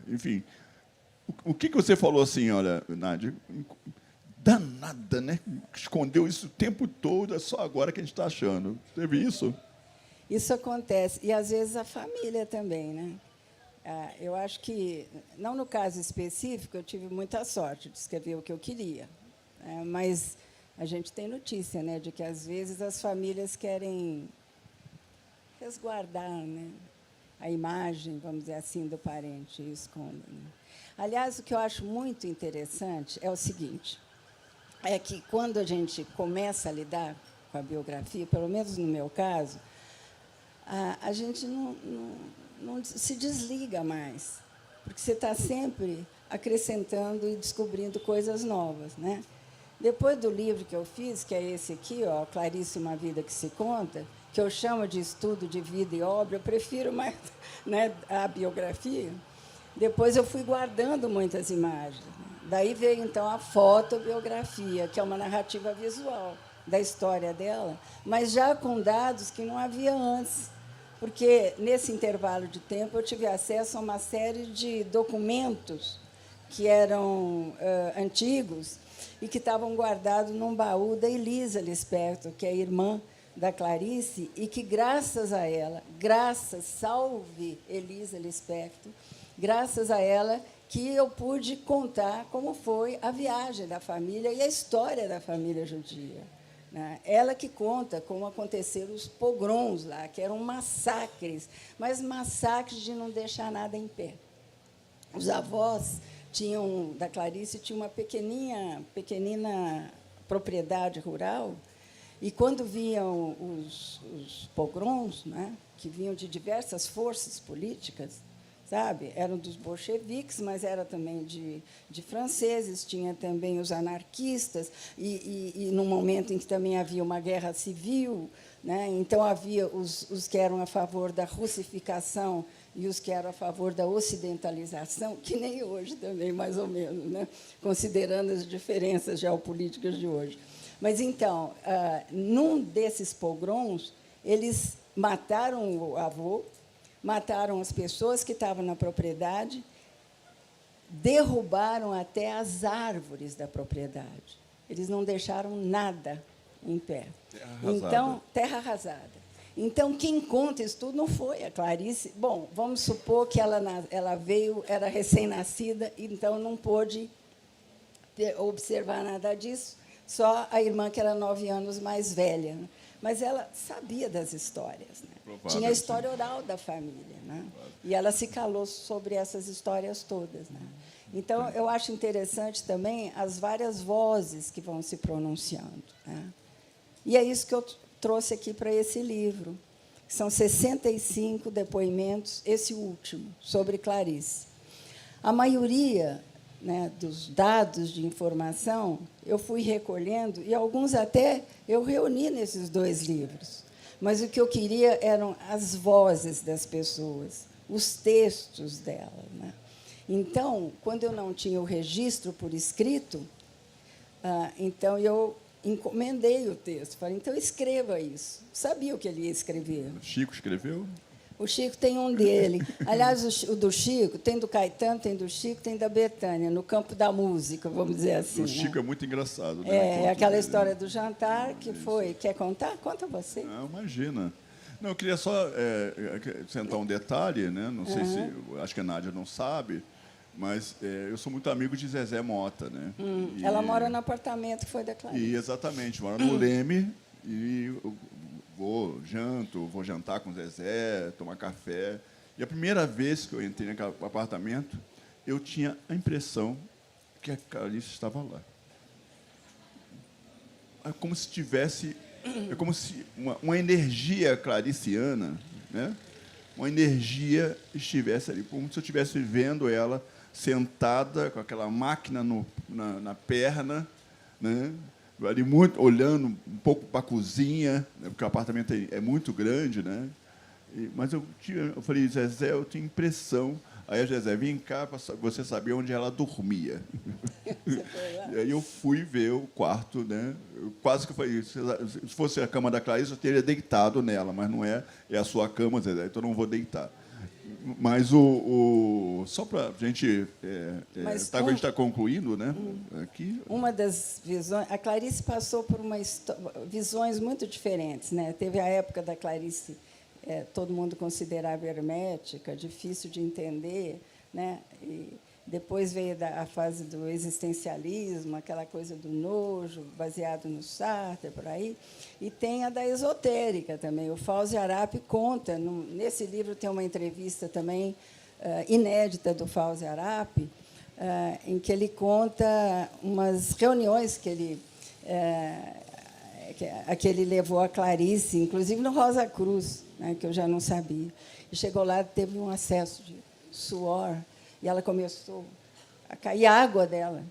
Enfim. O que você falou assim, olha, Nádia? Danada, né? Escondeu isso o tempo todo, é só agora que a gente está achando. Teve isso? Isso acontece. E, às vezes, a família também, né? Eu acho que, não no caso específico, eu tive muita sorte de escrever o que eu queria. Mas a gente tem notícia, né, de que, às vezes, as famílias querem resguardar, né, a imagem, vamos dizer assim, do parente e escondem. Aliás, o que eu acho muito interessante é o seguinte, é que, quando a gente começa a lidar com a biografia, pelo menos no meu caso, a gente não se desliga mais, porque você está sempre acrescentando e descobrindo coisas novas, né? Depois do livro que eu fiz, que é esse aqui, ó, Clarice, Uma Vida que se Conta, que eu chamo de estudo de vida e obra, eu prefiro mais, né, a biografia. Depois eu fui guardando muitas imagens. Daí veio, então, a fotobiografia, que é uma narrativa visual da história dela, mas já com dados que não havia antes, porque, nesse intervalo de tempo, eu tive acesso a uma série de documentos que eram antigos e que estavam guardados num baú da Elisa Lispector, que é a irmã da Clarice, e que, graças a ela, salve Elisa Lispector, graças a ela, que eu pude contar como foi a viagem da família e a história da família judia. Né? Ela que conta como aconteceram os pogroms lá, que eram massacres, mas massacres de não deixar nada em pé. Os avós da Clarice tinham uma pequenina propriedade rural, e quando vinham os pogroms, né, que vinham de diversas forças políticas, sabe? Eram dos bolcheviques, mas era também de franceses, tinha também os anarquistas, e num momento em que também havia uma guerra civil, né? Então havia os que eram a favor da russificação e os que eram a favor da ocidentalização, que nem hoje também, mais ou menos, né? Considerando as diferenças geopolíticas de hoje. Mas, então, num desses pogroms, eles mataram o avô, mataram as pessoas que estavam na propriedade, derrubaram até as árvores da propriedade. Eles não deixaram nada em pé. Terra arrasada. Então, quem conta isso tudo não foi a Clarice. Bom, vamos supor que ela veio, era recém-nascida, então não pôde observar nada disso, só a irmã, que era 9 anos mais velha. Né? Mas ela sabia das histórias. Né? Tinha a história oral da família. Né? E ela se calou sobre essas histórias todas. Né? Então, eu acho interessante também as várias vozes que vão se pronunciando. Né? E é isso que eu trouxe aqui para esse livro. São 65 depoimentos, esse último, sobre Clarice. A maioria, né, dos dados de informação eu fui recolhendo, e alguns até eu reuni nesses 2 livros. Mas o que eu queria eram as vozes das pessoas, os textos delas. Né? Então, quando eu não tinha o registro por escrito, então eu encomendei o texto. Falei, então, escreva isso. Sabia o que ele ia escrever. O Chico escreveu? O Chico tem um dele. Aliás, o do Chico, tem do Caetano, tem do Chico, tem da Bethânia, no campo da música, vamos dizer assim. O Chico, né? É muito engraçado. Né? É aquela história do jantar, que foi... Quer contar? Conta você. Não, imagina. Não, eu queria só sentar um detalhe, né? Não sei se... Acho que a Nádia não sabe, mas eu sou muito amigo de Zezé Mota. Né? Ela mora no apartamento que foi da Clarice. E, exatamente, mora no Leme, e eu vou jantar com o Zezé, tomar café. E a primeira vez que eu entrei naquele apartamento, eu tinha a impressão que a Clarice estava lá. É como se tivesse... É como se uma energia clariciana, né? Uma energia estivesse ali, como se eu estivesse vendo ela sentada com aquela máquina na perna, né? Ali muito, olhando um pouco para a cozinha, né? Porque o apartamento é muito grande, né? Mas eu falei, Zezé, eu tenho impressão. Aí a Zezé, vem cá para você saber onde ela dormia. E aí eu fui ver o quarto, né? Eu quase que falei, se fosse a cama da Clarice, eu teria deitado nela, mas não é a sua cama, Zezé, então eu não vou deitar. Mas só para a gente... a gente está concluindo, né? Aqui. Uma das visões... A Clarice passou por visões muito diferentes. Né? Teve a época da Clarice, todo mundo considerava hermética, difícil de entender. Né? E depois veio a fase do existencialismo, aquela coisa do nojo, baseado no Sartre, por aí. E tem a da esotérica também. O Fauzi Arap conta, nesse livro tem uma entrevista também inédita do Fauzi Arap, em que ele conta umas reuniões que ele levou a Clarice, inclusive no Rosa Cruz, né, que eu já não sabia. E chegou lá, teve um acesso de suor, e ela começou a cair água dela.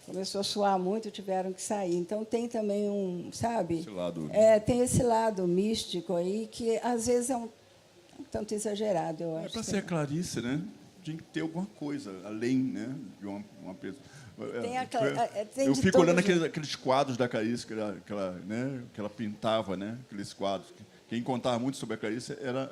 começou a suar muito, tiveram que sair. Então, tem também um, sabe? Esse lado... tem esse lado místico aí, que, às vezes, é um tanto exagerado, eu acho. Para ser Clarice, né? Tinha que ter alguma coisa além, né, de uma pessoa. Eu fico olhando aqueles quadros da Clarice que ela pintava, né? Aqueles quadros. Quem contava muito sobre a Clarice era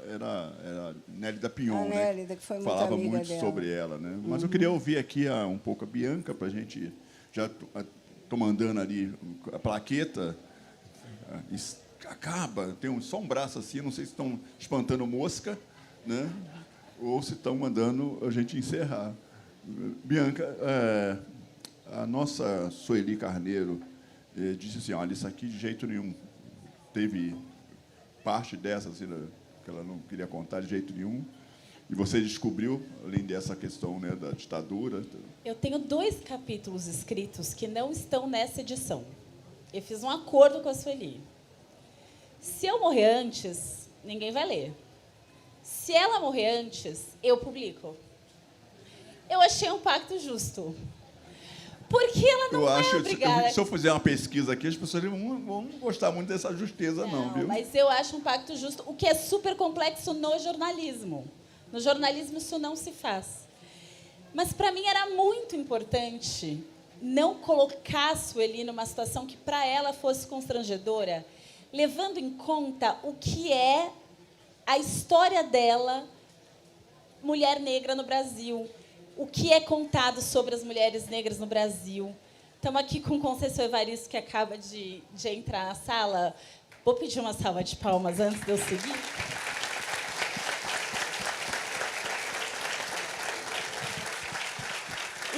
Nélida Pinhon, a Nélida, que foi muito falava amiga muito dela. sobre ela, né? Mas eu queria ouvir aqui um pouco a Bianca, para a gente... Já estou mandando ali a plaqueta. Acaba, tem só um braço assim, não sei se estão espantando mosca, né? Ou se estão mandando a gente encerrar. Bianca, a nossa Sueli Carneiro disse assim, olha, isso aqui de jeito nenhum. Teve parte dessa assim, que ela não queria contar de jeito nenhum. E você descobriu, além dessa questão, né, da ditadura... Eu tenho 2 capítulos escritos que não estão nessa edição. Eu fiz um acordo com a Sueli. Se eu morrer antes, ninguém vai ler. Se ela morrer antes, eu publico. Eu achei um pacto justo. Porque ela não vai obrigada... Se eu fizer uma pesquisa aqui, as pessoas não vão gostar muito dessa justeza, não, viu? Mas eu acho um pacto justo, o que é super complexo no jornalismo. No jornalismo, isso não se faz. Mas, para mim, era muito importante não colocar a Sueli numa situação que, para ela, fosse constrangedora, levando em conta o que é a história dela, mulher negra no Brasil, o que é contado sobre as mulheres negras no Brasil. Estamos aqui com o Conceição Evaristo, que acaba de entrar na sala. Vou pedir uma salva de palmas antes de eu seguir.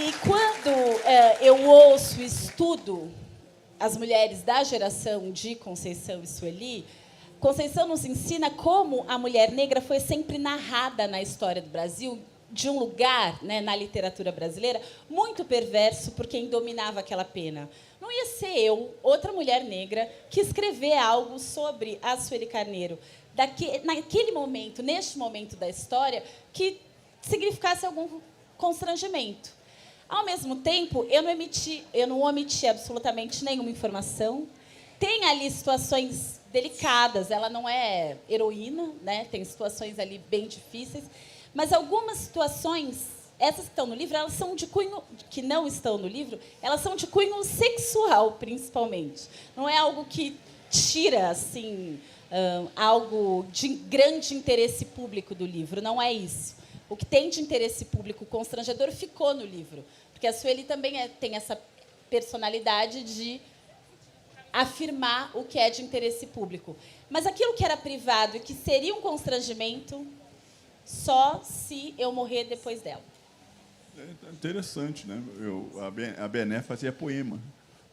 E quando eu ouço e estudo as mulheres da geração de Conceição e Sueli, Conceição nos ensina como a mulher negra foi sempre narrada na história do Brasil, de um lugar, né, na literatura brasileira, muito perverso por quem dominava aquela pena. Não ia ser eu, outra mulher negra, que escrever algo sobre a Sueli Carneiro, naquele momento, neste momento da história, que significasse algum constrangimento. Ao mesmo tempo, eu não omiti absolutamente nenhuma informação. Tem ali situações delicadas, ela não é heroína, né? Tem situações ali bem difíceis, mas algumas situações, essas que estão no livro, elas são de cunho, que não estão no livro, elas são de cunho sexual, principalmente. Não é algo que tira, assim, algo de grande interesse público do livro, não é isso. O que tem de interesse público constrangedor ficou no livro, porque a Sueli também tem essa personalidade de afirmar o que é de interesse público. Mas aquilo que era privado e que seria um constrangimento, só se eu morrer depois dela. É interessante, né? A Bené fazia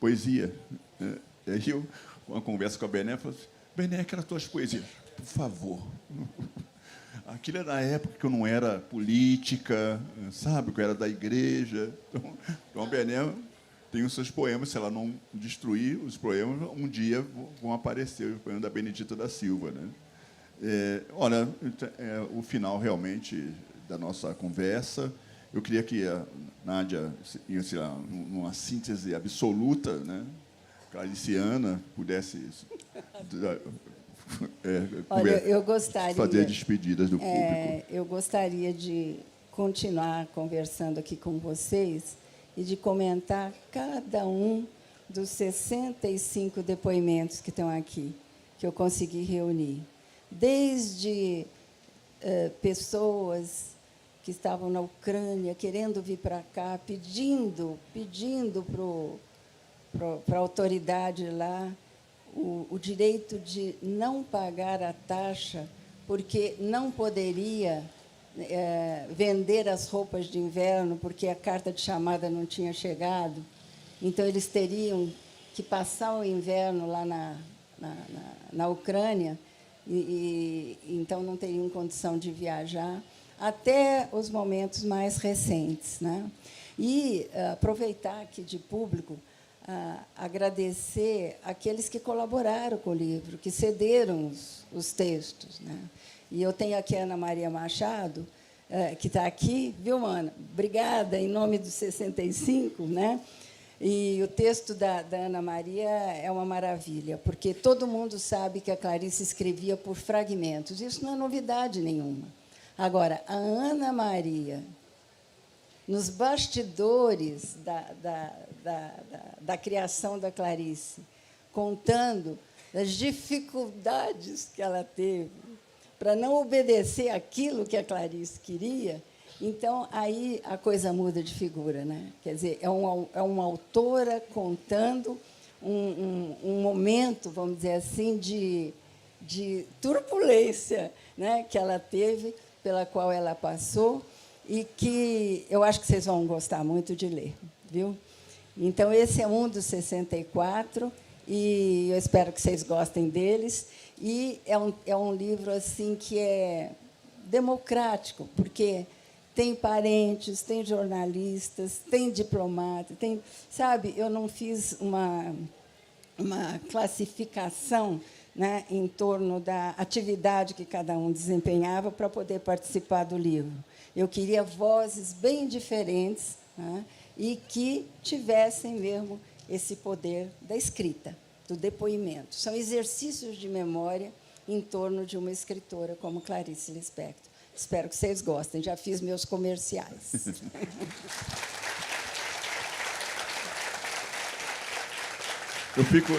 poesia. Né? E aí, uma conversa com a Bené, falei assim, Bené, aquelas tuas poesias, por favor. Aquilo era na época que eu não era política, sabe? Que eu era da igreja. Então a Bené tem os seus poemas, se ela não destruir os poemas, um dia vão aparecer os poemas da Benedita da Silva, né? Olha, o final, realmente, da nossa conversa, eu queria que a Nádia, sei lá, numa síntese absoluta, né, clariciana, pudesse... Olha, eu gostaria... fazer despedidas do público. Eu gostaria de continuar conversando aqui com vocês e de comentar cada um dos 65 depoimentos que estão aqui, que eu consegui reunir. Desde pessoas que estavam na Ucrânia, querendo vir para cá, pedindo para a autoridade lá o direito de não pagar a taxa, porque não poderia vender as roupas de inverno, porque a carta de chamada não tinha chegado. Então, eles teriam que passar o inverno lá na Ucrânia, e então não teriam condição de viajar, até os momentos mais recentes, né? E aproveitar aqui de público, agradecer aqueles que colaboraram com o livro, que cederam os textos, né? E eu tenho aqui a Ana Maria Machado, que está aqui, viu, Ana? Obrigada, em nome dos 65, né? E o texto da Ana Maria é uma maravilha, porque todo mundo sabe que a Clarice escrevia por fragmentos. Isso não é novidade nenhuma. Agora, a Ana Maria, nos bastidores da criação da Clarice, contando as dificuldades que ela teve para não obedecer aquilo que a Clarice queria, então, aí a coisa muda de figura, né? Quer dizer, é uma autora contando um momento, vamos dizer assim, de turbulência, né, que ela teve, pela qual ela passou, e que eu acho que vocês vão gostar muito de ler, viu? Então, esse é um dos 64, e eu espero que vocês gostem deles. E é um livro assim que é democrático, porque tem parentes, tem jornalistas, tem diplomata, tem, sabe, eu não fiz uma classificação, né, em torno da atividade que cada um desempenhava para poder participar do livro. Eu queria vozes bem diferentes, né, e que tivessem mesmo esse poder da escrita, do depoimento. São exercícios de memória em torno de uma escritora como Clarice Lispector. Espero que vocês gostem. Já fiz meus comerciais. Eu fico...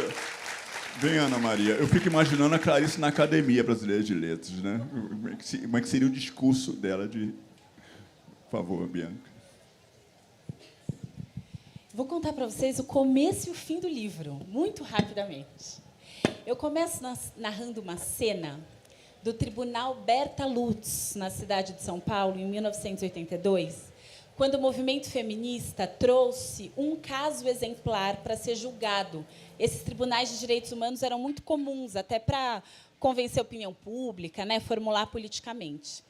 Bem, Ana Maria, eu fico imaginando a Clarice na Academia Brasileira de Letras, né? Como é que seria o discurso dela de... Por favor, Bianca. Vou contar para vocês o começo e o fim do livro, muito rapidamente. Eu começo narrando uma cena do Tribunal Berta Lutz, na cidade de São Paulo, em 1982, quando o movimento feminista trouxe um caso exemplar para ser julgado. Esses tribunais de direitos humanos eram muito comuns, até para convencer a opinião pública, né, formular politicamente.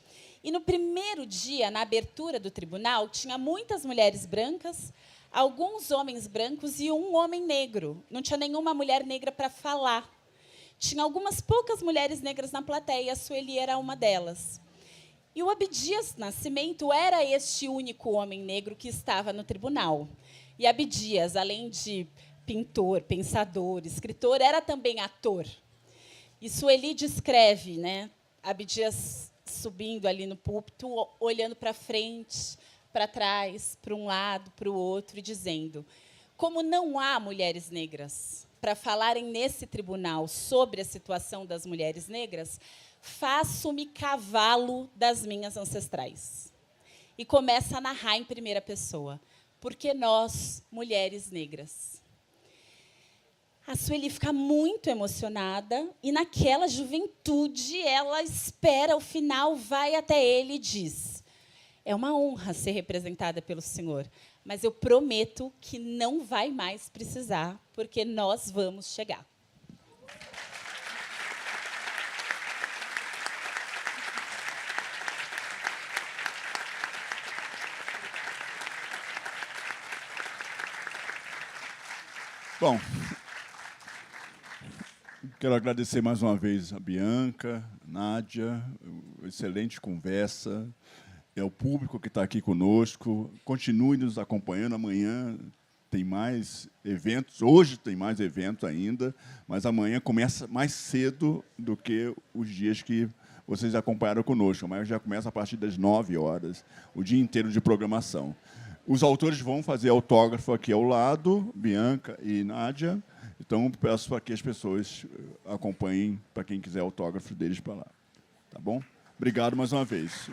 E, no primeiro dia, na abertura do tribunal, tinha muitas mulheres brancas, alguns homens brancos e um homem negro. Não tinha nenhuma mulher negra para falar. Tinha algumas poucas mulheres negras na plateia, e a Sueli era uma delas. E o Abdias Nascimento era este único homem negro que estava no tribunal. E Abdias, além de pintor, pensador, escritor, era também ator. E Sueli descreve, né, Abdias subindo ali no púlpito, olhando para frente, para trás, para um lado, para o outro, e dizendo: como não há mulheres negras para falarem nesse tribunal sobre a situação das mulheres negras, faço-me cavalo das minhas ancestrais. E começa a narrar em primeira pessoa, porque nós, mulheres negras. A Sueli fica muito emocionada e, naquela juventude, ela espera o final, vai até ele e diz: é uma honra ser representada pelo senhor, mas eu prometo que não vai mais precisar, porque nós vamos chegar. Bom, quero agradecer mais uma vez a Bianca, a Nádia, excelente conversa, o público que está aqui conosco. Continue nos acompanhando. Amanhã tem mais eventos. Hoje tem mais eventos ainda, mas amanhã começa mais cedo do que os dias que vocês acompanharam conosco. Amanhã já começa a partir das 9 horas, o dia inteiro de programação. Os autores vão fazer autógrafo aqui ao lado, Bianca e Nádia. Então, peço para que as pessoas acompanhem, para quem quiser autógrafo deles para lá. Tá bom? Obrigado mais uma vez.